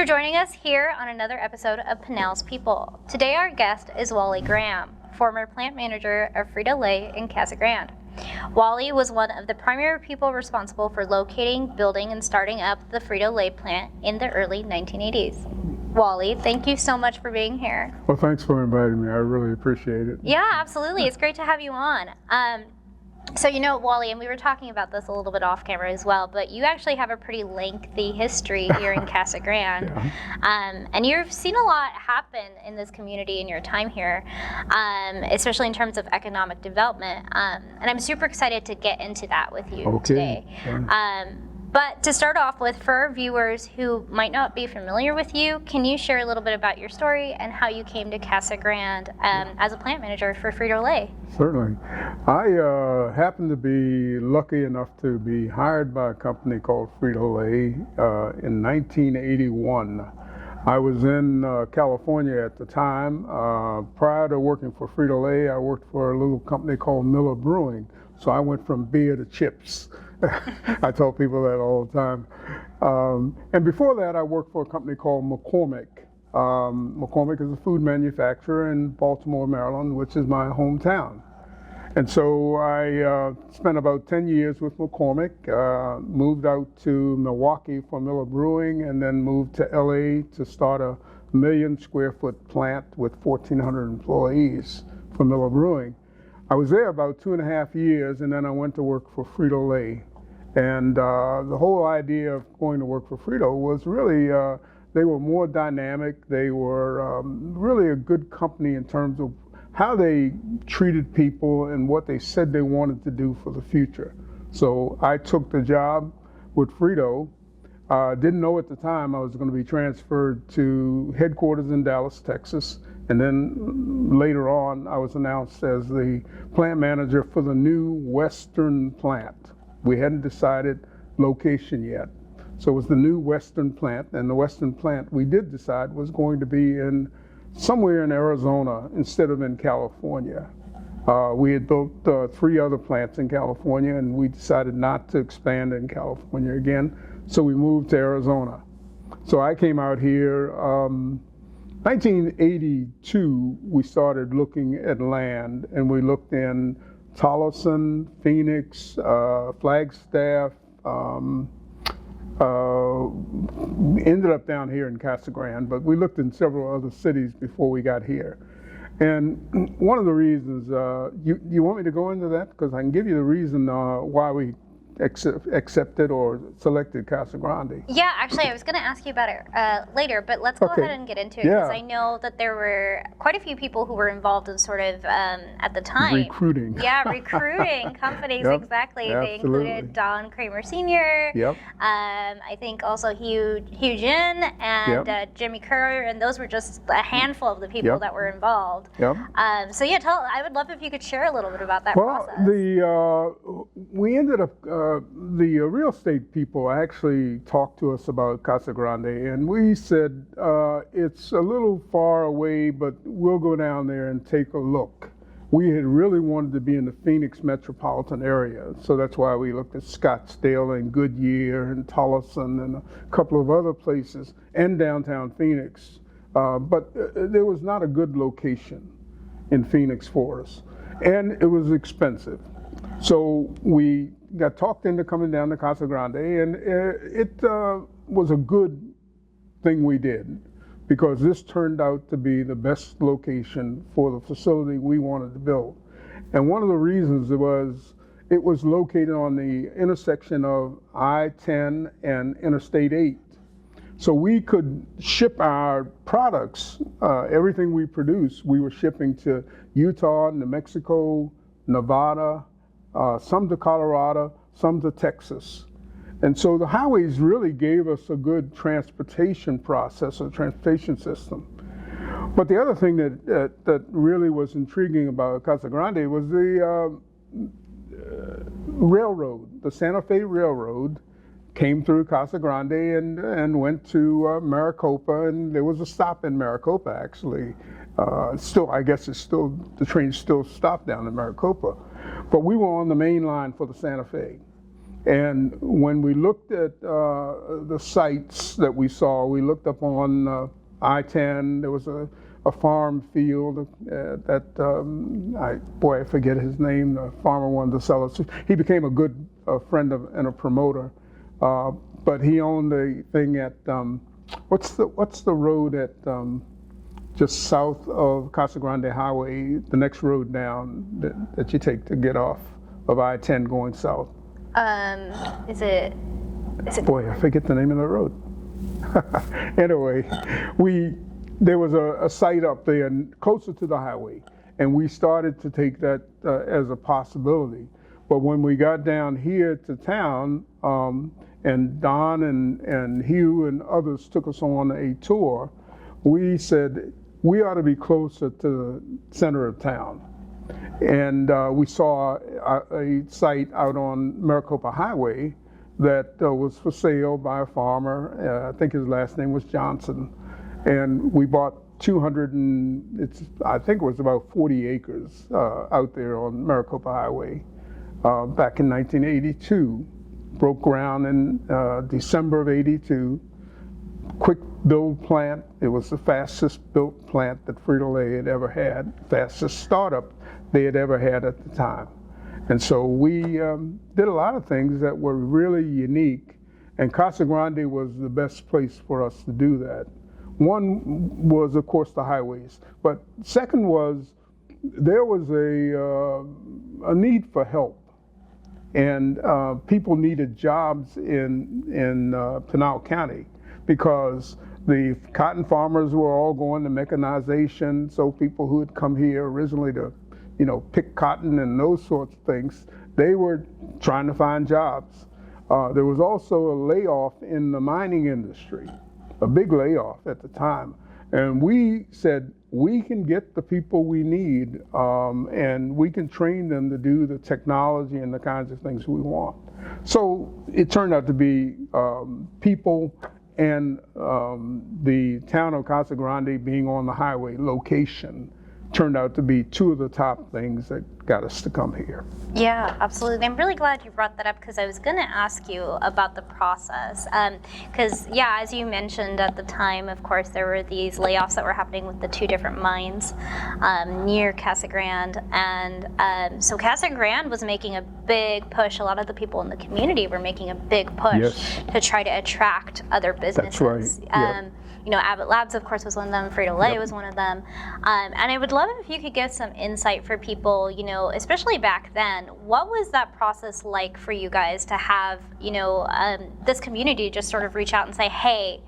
for joining us here on another episode of Pinal's People. Today our guest is Wally Graham, former plant manager of Frito-Lay in Casa Grande. Wally was one of the primary people responsible for locating, building, and starting up the Frito-Lay plant in the early 1980s. Wally, thank you so much for being here. Well, thanks for inviting me. I really appreciate it. Yeah, absolutely. It's great to have you on. So, Wally, and we were talking about this a little bit off camera as well, but you actually have a pretty lengthy history here in Casa Grande. Yeah. And you've seen a lot happen in this community in your time here, especially in terms of economic development. And I'm super excited to get into that with you today. Yeah. But to start off with, for our viewers who might not be familiar with you, can you share a little bit about your story and how you came to Casa Grande as a plant manager for Frito-Lay? Certainly. I happened to be lucky enough to be hired by a company called Frito-Lay in 1981. I was in California at the time. Prior to working for Frito-Lay, I worked for a little company called Miller Brewing. So I went from beer to chips. I tell people that all the time. And before that, I worked for a company called McCormick. McCormick is a food manufacturer in Baltimore, Maryland, which is my hometown. And so I spent about 10 years with McCormick, moved out to Milwaukee for Miller Brewing, and then moved to LA to start a 1 million square foot plant with 1,400 employees for Miller Brewing. I was there about 2.5 years, and then I went to work for Frito-Lay. And the whole idea of going to work for Frito was really, they were more dynamic. They were really a good company in terms of how they treated people and what they said they wanted to do for the future. So I took the job with Frito. Didn't know at the time I was going to be transferred to headquarters in Dallas, Texas. And then later on, I was announced as the plant manager for the new Western plant. We hadn't decided location yet. So it was the new Western plant, and the Western plant we did decide was going to be in somewhere in Arizona instead of in California. We had built 3 other plants in California, and we decided not to expand in California again, so we moved to Arizona. So I came out here, 1982, we started looking at land, and we looked in Tolleson, Phoenix, Flagstaff, ended up down here in Casa Grande, but we looked in several other cities before we got here. And one of the reasons, you want me to go into that? Because I can give you the reason why we accepted or selected Casa Grande. Yeah, actually, I was going to ask you about it later, but let's go ahead and get into it, because I know that there were quite a few people who were involved in sort of, at the time, recruiting. Yeah, recruiting companies, exactly. Absolutely. They included Don Kramer Sr., I think also Hugh Jin and Jimmy Kerr, and those were just a handful of the people that were involved. So yeah, I would love if you could share a little bit about that process. We ended up, the real estate people actually talked to us about Casa Grande, and we said, it's a little far away, but we'll go down there and take a look. We had really wanted to be in the Phoenix metropolitan area, so that's why we looked at Scottsdale and Goodyear and Tolleson and a couple of other places, and downtown Phoenix. But there was not a good location in Phoenix for us, and it was expensive. So we got talked into coming down to Casa Grande, and it was a good thing we did, because this turned out to be the best location for the facility we wanted to build. And one of the reasons it was located on the intersection of I-10 and Interstate 8. So we could ship our products, everything we produce, we were shipping to Utah, New Mexico, Nevada, some to Colorado, some to Texas. And so the highways really gave us a good transportation process, a transportation system. But the other thing that really was intriguing about Casa Grande was the railroad. The Santa Fe Railroad came through Casa Grande and went to Maricopa, and there was a stop in Maricopa actually. Still, I guess the train still stopped down in Maricopa. But we were on the main line for the Santa Fe. And when we looked at the sites that we saw, we looked up on I-10. There was a farm field that, I forget his name, the farmer wanted to sell it. He became a good friend and a promoter. But he owned a thing at, what's the road at just south of Casa Grande Highway, the next road down that you take to get off of I-10 going south? Is it? Boy, I forget the name of the road. Anyway, there was a site up there closer to the highway, and we started to take that as a possibility. But when we got down here to town, and Don and Hugh and others took us on a tour, we said we ought to be closer to the center of town. And we saw a site out on Maricopa Highway that was for sale by a farmer. I think his last name was Johnson. And we bought I think it was about 40 acres out there on Maricopa Highway back in 1982. Broke ground in December of '82. Quick build plant. It was the fastest built plant that Frito-Lay had ever had, fastest startup they had ever had at the time. And so we did a lot of things that were really unique, and Casa Grande was the best place for us to do that. One was, of course, the highways, but second was there was a need for help, and people needed jobs in Pinal County because the cotton farmers were all going to mechanization, so people who had come here originally to pick cotton and those sorts of things, they were trying to find jobs. There was also a layoff in the mining industry, a big layoff at the time. And we said, we can get the people we need, and we can train them to do the technology and the kinds of things we want. So it turned out to be people and the town of Casa Grande being on the highway location turned out to be two of the top things that got us to come here. Yeah, absolutely. I'm really glad you brought that up because I was going to ask you about the process. Because, as you mentioned at the time, of course, there were these layoffs that were happening with the two different mines near Casa Grande. And so Casa Grande was making a big push. A lot of the people in the community were making a big push to try to attract other businesses. That's right. Abbott Labs, of course, was one of them. Frito-Lay was one of them. And I would love it if you could give some insight for people, especially back then. What was that process like for you guys to have, this community just sort of reach out and say, hey,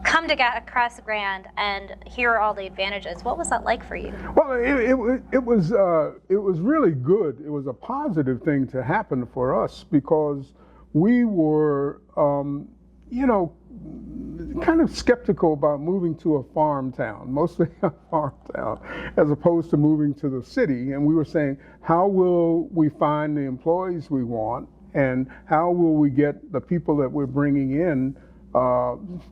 come to Casa Grande and here are all the advantages. What was that like for you? Well, it was really good. It was a positive thing to happen for us because we were, kind of skeptical about moving to a farm town, mostly a farm town, as opposed to moving to the city. And we were saying, how will we find the employees we want, and how will we get the people that we're bringing in,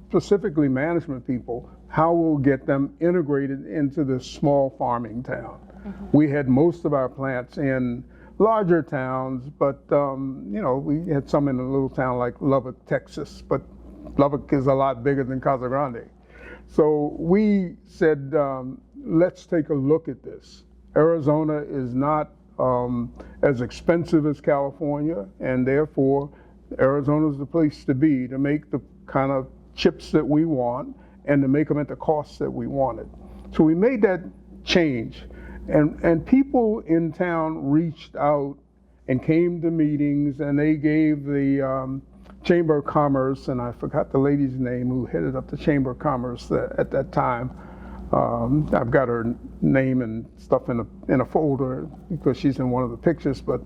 specifically management people, how we'll get them integrated into this small farming town. Mm-hmm. We had most of our plants in larger towns, but we had some in a little town like Lubbock, Texas, but Lubbock is a lot bigger than Casa Grande. So we said, let's take a look at this. Arizona is not as expensive as California, and therefore Arizona is the place to be to make the kind of chips that we want and to make them at the cost that we wanted. So we made that change, and people in town reached out and came to meetings, and they gave the Chamber of Commerce, and I forgot the lady's name who headed up the Chamber of Commerce at that time. I've got her name and stuff in a folder because she's in one of the pictures, but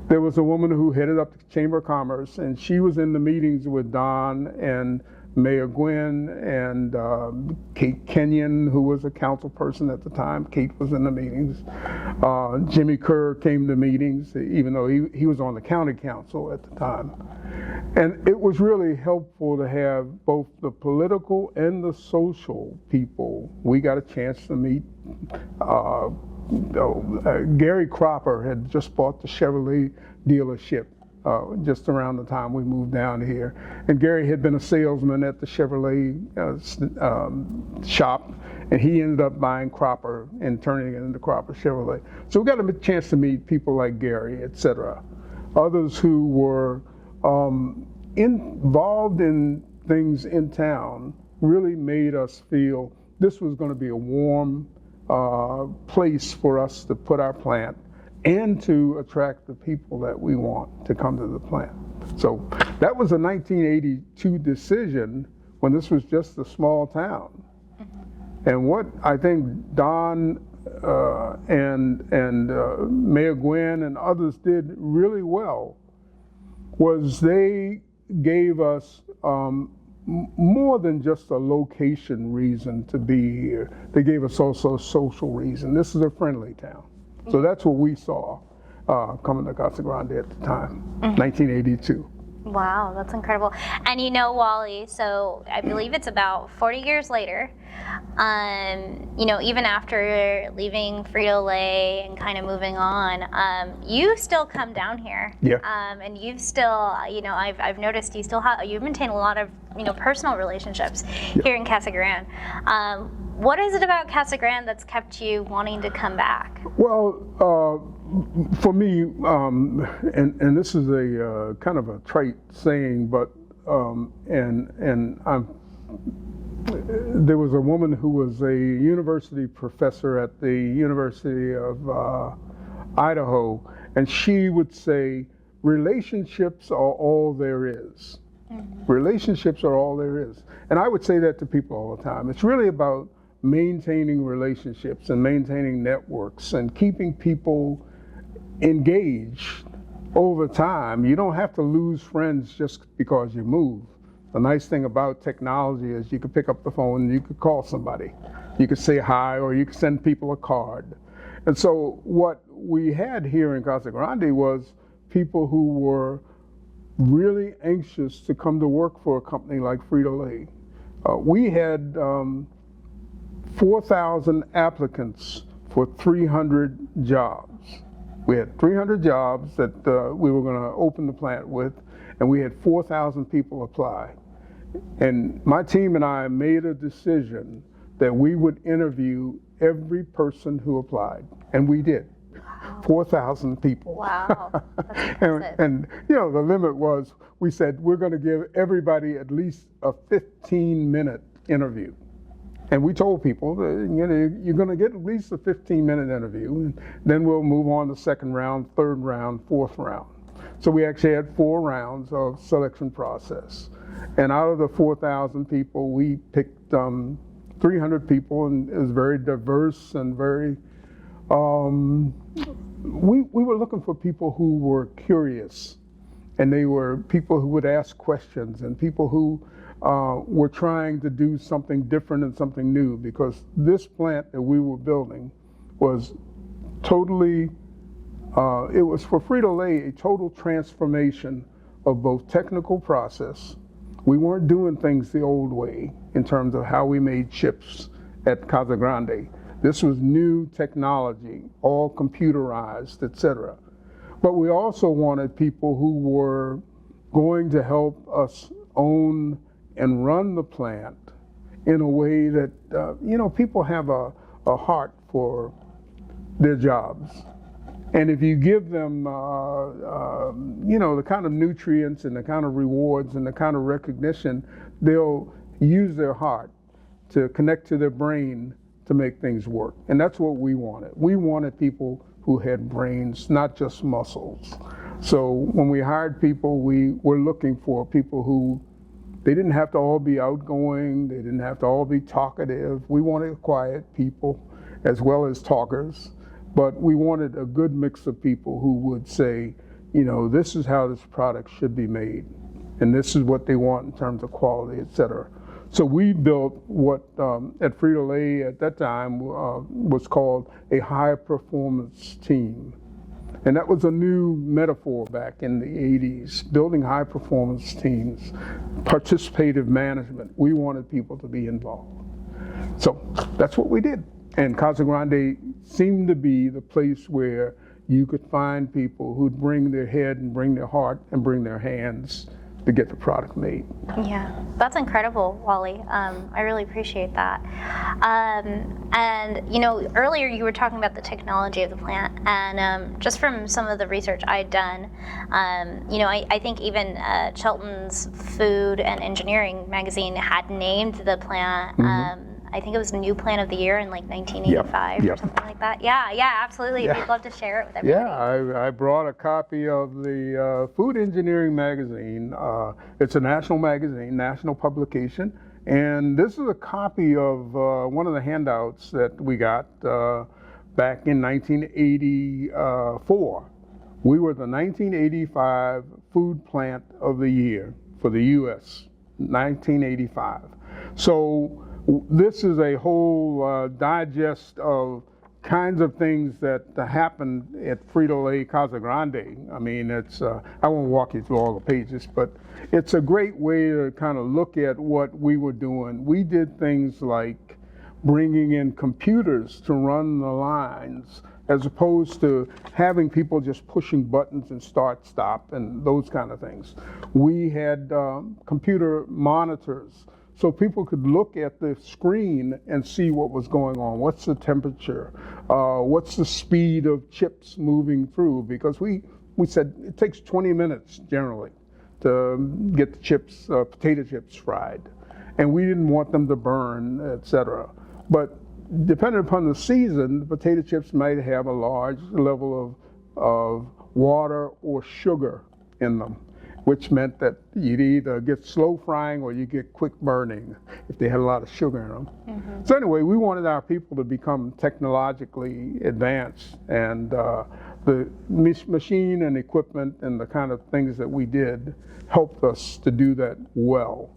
there was a woman who headed up the Chamber of Commerce, and she was in the meetings with Don and Mayor Gwynn and Kate Kenyon, who was a council person at the time. Kate was in the meetings. Jimmy Kerr came to meetings, even though he was on the county council at the time. And it was really helpful to have both the political and the social people. We got a chance to meet. Gary Cropper had just bought the Chevrolet dealership just around the time we moved down here. And Gary had been a salesman at the Chevrolet shop, and he ended up buying Cropper and turning it into Cropper Chevrolet. So we got a chance to meet people like Gary, et cetera. Others who were involved in things in town really made us feel this was going to be a warm place for us to put our plant and to attract the people that we want to come to the plant. So that was a 1982 decision when this was just a small town. And what I think Don and Mayor Gwynn and others did really well was they gave us more than just a location reason to be here. They gave us also a social reason. This is a friendly town. So that's what we saw coming to Casa Grande at the time, 1982. Wow, that's incredible. And you know, Wally, so I believe it's about 40 years later, you know, even after leaving Frito-Lay and kind of moving on, you still come down here. Yeah. And you've still, you know, I've noticed you maintain a lot of, you know, personal relationships here in Casa Grande. What is it about Casa Grande that's kept you wanting to come back? Well, for me, and this is a kind of a trite saying, but there was a woman who was a university professor at the University of Idaho, and she would say, relationships are all there is. Relationships are all there is. And I would say that to people all the time. It's really about maintaining relationships and maintaining networks and keeping people engaged over time. You don't have to lose friends just because you move. The nice thing about technology is you could pick up the phone and you could call somebody. You could say hi, or you could send people a card. And so what we had here in Casa Grande was people who were really anxious to come to work for a company like Frito-Lay. We had 4,000 applicants for 300 jobs. We had 300 jobs that we were going to open the plant with, and we had 4,000 people apply. And my team and I made a decision that we would interview every person who applied, and we did. 4,000 people. Wow, that's impressive. and you know, the limit was, we said we're going to give everybody at least a 15-minute interview. And we told people, you know, you're going to get at least a 15-minute interview, and then we'll move on to second round, third round, fourth round. So we actually had 4 rounds of selection process. And out of the 4,000 people, we picked 300 people, and it was very diverse and very, we were looking for people who were curious, and they were people who would ask questions, and people who were trying to do something different and something new, because this plant that we were building was totally, it was for Frito-Lay a total transformation of both technical process. We weren't doing things the old way in terms of how we made chips at Casa Grande. This was new technology, all computerized, et cetera. But we also wanted people who were going to help us own and run the plant in a way that, you know, people have a heart for their jobs. And if you give them, you know, the kind of nutrients and the kind of rewards and the kind of recognition, they'll use their heart to connect to their brain to make things work. And that's what we wanted. We wanted people who had brains, not just muscles. So when we hired people, we were looking for people who, they didn't have to all be outgoing, they didn't have to all be talkative. We wanted quiet people as well as talkers, but we wanted a good mix of people who would say, you know, this is how this product should be made, and this is what they want in terms of quality, et cetera. So we built what at Frito-Lay at that time was called a high performance team. And that was a new metaphor back in the 80s, building high performance teams, participative management. We wanted people to be involved. So that's what we did. And Casa Grande seemed to be the place where you could find people who'd bring their head and bring their heart and bring their hands to get the product made. Yeah, that's incredible, Wally. I really appreciate that. And you know, earlier you were talking about the technology of the plant, and just from some of the research I'd done, you know, I think even Chilton's Food and Engineering magazine had named the plant. I think it was New Plant of the Year in like 1985 or something like that. Yeah, absolutely. We'd love to share it with everybody. Yeah, I brought a copy of the Food Engineering magazine. It's a national magazine, national publication, and this is a copy of one of the handouts that we got back in 1984. We were the 1985 Food Plant of the Year for the U.S., 1985. So this is a whole digest of kinds of things that happened at Frito-Lay Casa Grande. I mean, it's I won't walk you through all the pages, but it's a great way to kind of look at what we were doing. We did things like bringing in computers to run the lines, as opposed to having people just pushing buttons and start, stop, and those kind of things. We had computer monitors, so people could look at the screen and see what was going on. What's the temperature? What's the speed of chips moving through? Because we said it takes 20 minutes generally to get the chips, potato chips fried. And we didn't want them to burn, etc. But depending upon the season, the potato chips might have a large level of water or sugar in them, which meant that you'd either get slow frying or you get quick burning if they had a lot of sugar in them. So anyway, we wanted our people to become technologically advanced, and the machine and equipment and the kind of things that we did helped us to do that well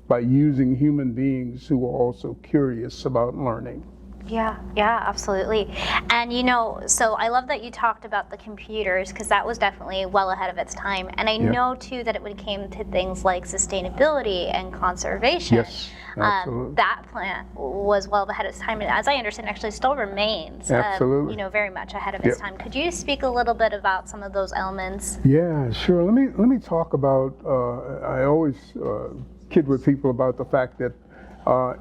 by using human beings who were also curious about learning. Yeah, absolutely. And you know, so I love that you talked about the computers, because that was definitely well ahead of its time. And I know too that when it came to things like sustainability and conservation, Yes, absolutely. that plant was well ahead of its time, and as I understand, actually still remains, Absolutely. you know, very much ahead of its time. Could you speak a little bit about some of those elements? Yeah, sure. Let me talk about. I always kid with people about the fact that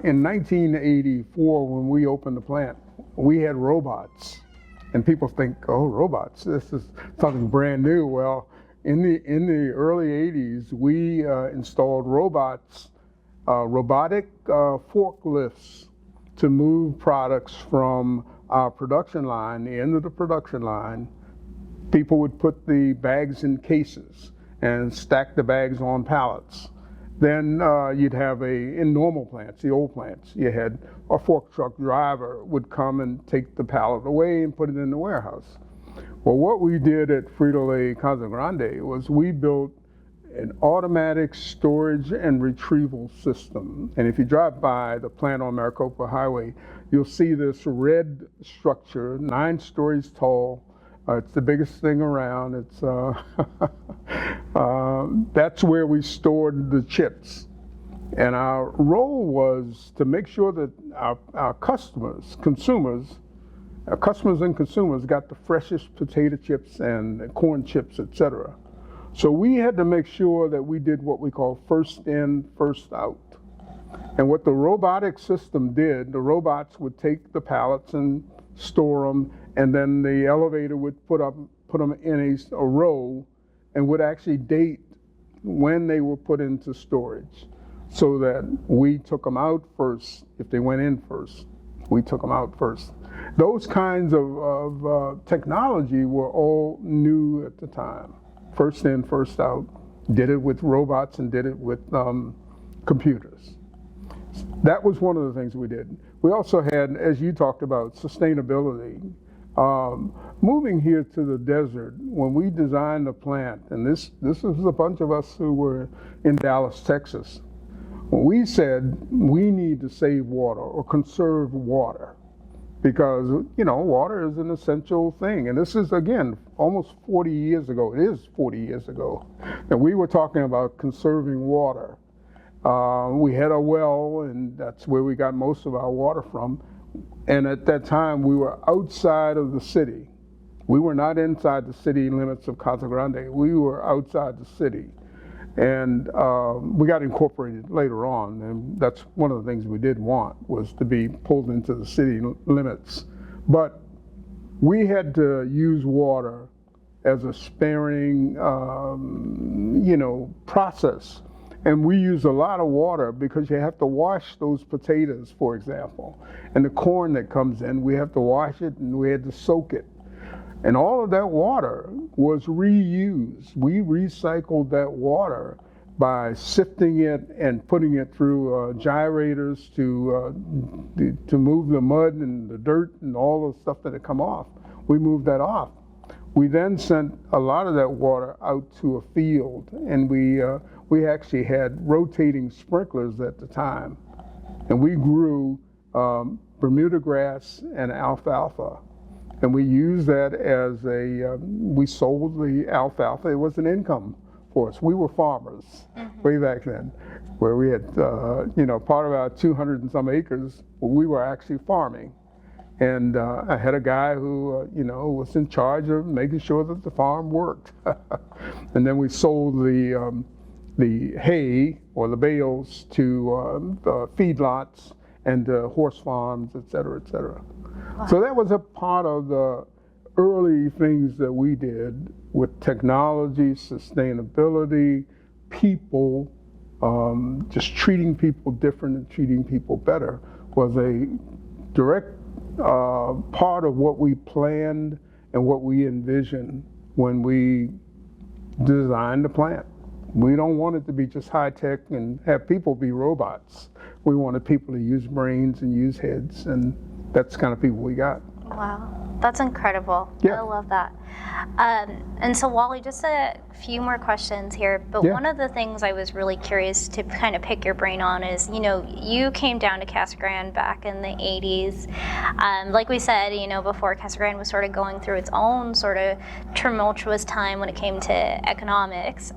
in 1984, when we opened the plant, we had robots, and people think, "Oh, robots! This is something brand new." Well, in the early 80s, we installed robots, robotic forklifts, to move products from our production line, the end of the production line. People would put the bags in cases and stack the bags on pallets. Then you'd have in normal plants, the old plants, you had a fork truck driver would come and take the pallet away and put it in the warehouse. Well, what we did at Frito-Lay Casa Grande was we built an automatic storage and retrieval system. And if you drive by the plant on Maricopa Highway, you'll see this red structure, 9 stories tall. It's the biggest thing around. It's that's where we stored the chips. And our role was to make sure that our customers and consumers got the freshest potato chips and corn chips, etc. So we had to make sure that we did what we call first in, first out. And what the robotic system did, the robots would take the pallets and store them, and then the elevator would put them in a row and would actually date when they were put into storage, so that we took them out first. If they went in first, we took them out first. Those kinds of technology were all new at the time. First in, first out. Did it with robots and did it with computers. That was one of the things we did. We also had, as you talked about, sustainability. Moving here to the desert, when we designed the plant, and this was a bunch of us who were in Dallas, Texas, we said we need to save water or conserve water, because water is an essential thing. And this is, again, almost 40 years ago. It is 40 years ago that we were talking about conserving water. We had a well, and that's where we got most of our water from. And at that time, we were outside of the city. We were not inside the city limits of Casa Grande. We were outside the city. And we got incorporated later on, and that's one of the things we did want, was to be pulled into the city limits. But we had to use water as a sparing, process. And we use a lot of water because you have to wash those potatoes, for example. And the corn that comes in, we have to wash it and we had to soak it. And all of that water was reused. We recycled that water by sifting it and putting it through gyrators to move the mud and the dirt and all the stuff that had come off. We moved that off. We then sent a lot of that water out to a field, and we actually had rotating sprinklers at the time. And we grew Bermuda grass and alfalfa. And we used that as we sold the alfalfa. It was an income for us. We were farmers way back then, where we had, part of our 200 and some acres, we were actually farming. And I had a guy who, was in charge of making sure that the farm worked. And then we sold the hay or the bales to feedlots and horse farms, et cetera, et cetera. Wow. So that was a part of the early things that we did with technology, sustainability, people, just treating people different and treating people better was a direct part of what we planned and what we envisioned when we designed the plant. We don't want it to be just high tech and have people be robots. We wanted people to use brains and use heads, and that's the kind of people we got. Wow, that's incredible. Yeah. I love that. And so, Wally, just a few more questions here, but one of the things I was really curious to kind of pick your brain on is, you came down to Casa Grande back in the 80s. Like we said, before Casa Grande was sort of going through its own sort of tumultuous time when it came to economics.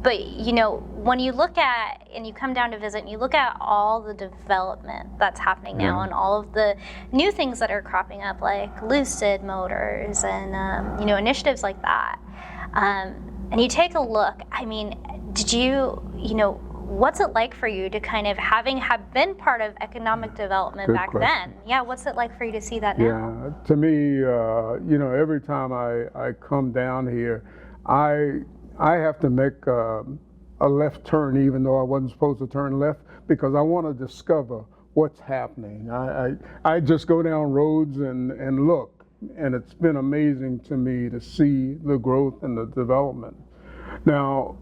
But, when you look at, and you come down to visit, and you look at all the development that's happening now and all of the new things that are cropping up, like Lucid Motors and, initiatives like that, and you take a look, did you, what's it like for you to kind of have been part of economic development Good back question. then? Yeah, what's it like for you to see that now? Yeah, to me, every time I come down here, I have to make a left turn, even though I wasn't supposed to turn left, because I want to discover what's happening. I just go down roads and look, and it's been amazing to me to see the growth and the development. Now,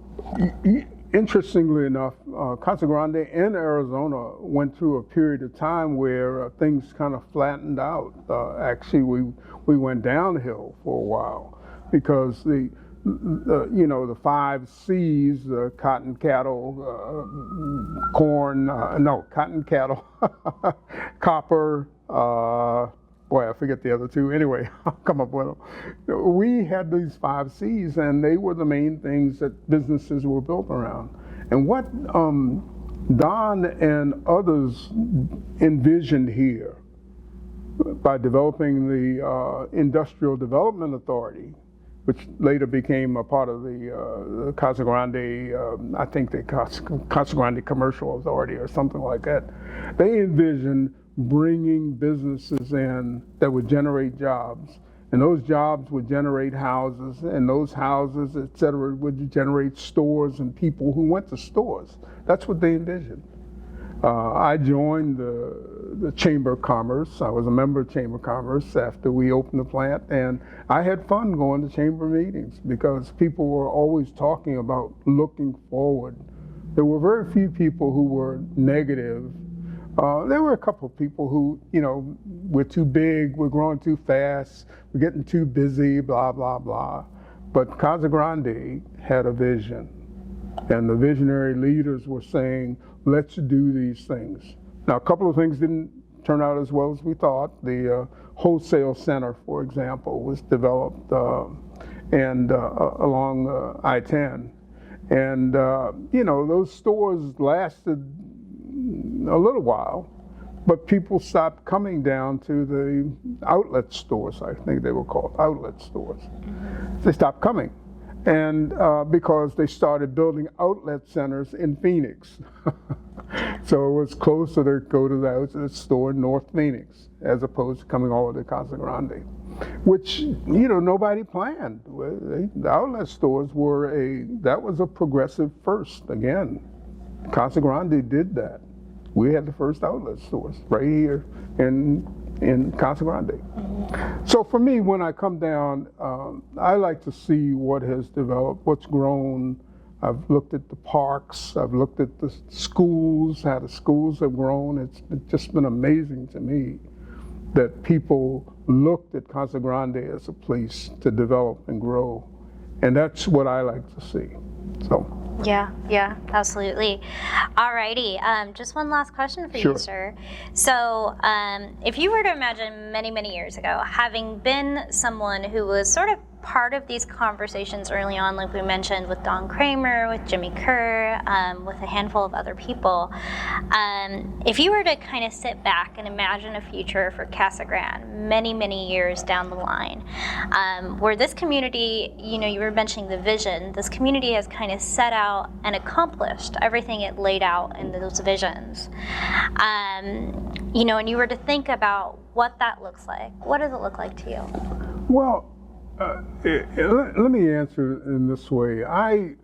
interestingly enough, Casa Grande and Arizona went through a period of time where things kind of flattened out. Actually, we went downhill for a while because the 5 C's, cotton, cattle, cotton, cattle, copper, I forget the other 2. Anyway, I'll come up with them. We had these 5 C's, and they were the main things that businesses were built around. And what Don and others envisioned here by developing the Industrial Development Authority, which later became a part of the Casa Grande, I think the Casa Grande Commercial Authority or something like that. They envisioned bringing businesses in that would generate jobs, and those jobs would generate houses, and those houses, et cetera, would generate stores and people who went to stores. That's what they envisioned. I joined the Chamber of Commerce. I was a member of Chamber of Commerce after we opened the plant, and I had fun going to chamber meetings because people were always talking about looking forward. There were very few people who were negative. There were a couple of people who, we're too big, we're growing too fast, we're getting too busy, blah, blah, blah. But Casa Grande had a vision, and the visionary leaders were saying, let's do these things. Now, a couple of things didn't turn out as well as we thought. The wholesale center, for example, was developed along I-10. And, those stores lasted a little while. But people stopped coming down to the outlet stores. I think they were called outlet stores. They stopped coming. And because they started building outlet centers in Phoenix. So it was closer to go to the outlet store in North Phoenix as opposed to coming all the way to Casa Grande, which, nobody planned. The outlet stores that was a progressive first. Again, Casa Grande did that. We had the first outlet stores right here in Casa Grande. So for me, when I come down, I like to see what has developed, what's grown. I've looked at the parks, I've looked at the schools, how the schools have grown. It's just been amazing to me that people looked at Casa Grande as a place to develop and grow. And that's what I like to see. So. Yeah, absolutely. Alrighty, just one last question for you, sir. So, if you were to imagine many, many years ago, having been someone who was sort of part of these conversations early on, like we mentioned with Don Kramer, with Jimmy Kerr, with a handful of other people, if you were to kind of sit back and imagine a future for Casa Grande many, many years down the line, where this community, you were mentioning the vision, this community has kind of set out and accomplished everything it laid out in those visions, and you were to think about what that looks like, what does it look like to you? Well, let me answer in this way. I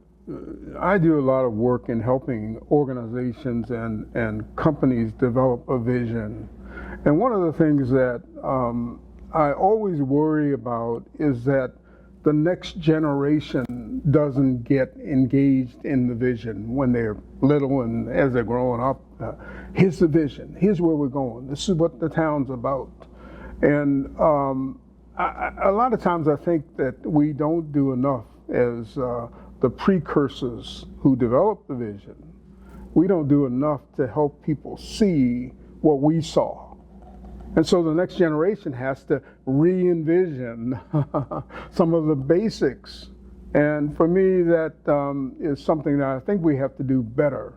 do a lot of work in helping organizations and companies develop a vision. And one of the things that I always worry about is that the next generation doesn't get engaged in the vision when they're little and as they're growing up. Here's the vision. Here's where we're going. This is what the town's about. And a lot of times I think that we don't do enough as the precursors who develop the vision. We don't do enough to help people see what we saw. And so the next generation has to re-envision some of the basics. And for me, that is something that I think we have to do better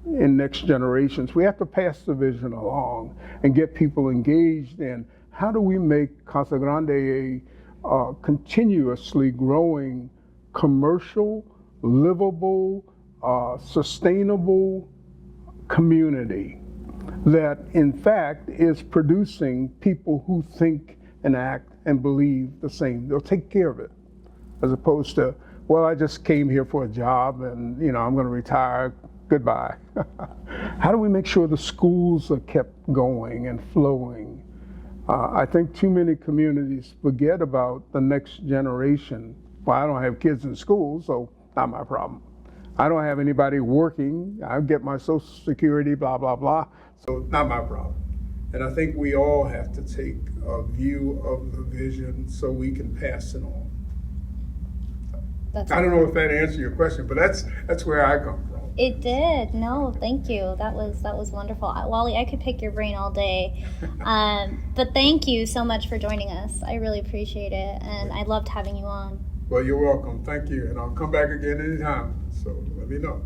in next generations. We have to pass the vision along and get people engaged in how do we make Casa Grande a continuously growing, commercial, livable, sustainable community that in fact is producing people who think and act and believe the same. They'll take care of it, as opposed to, well, I just came here for a job and I'm going to retire, goodbye. How do we make sure the schools are kept going and flowing? I think too many communities forget about the next generation. Well, I don't have kids in school, so not my problem. I don't have anybody working. I get my Social Security, blah, blah, blah. So not my problem. And I think we all have to take a view of the vision so we can pass it on. I don't know if that answered your question, but that's where I come from. It did. No, thank you. That was wonderful. Wally, I could pick your brain all day. But thank you so much for joining us. I really appreciate it, and I loved having you on. Well, you're welcome. Thank you. And I'll come back again anytime. So let me know.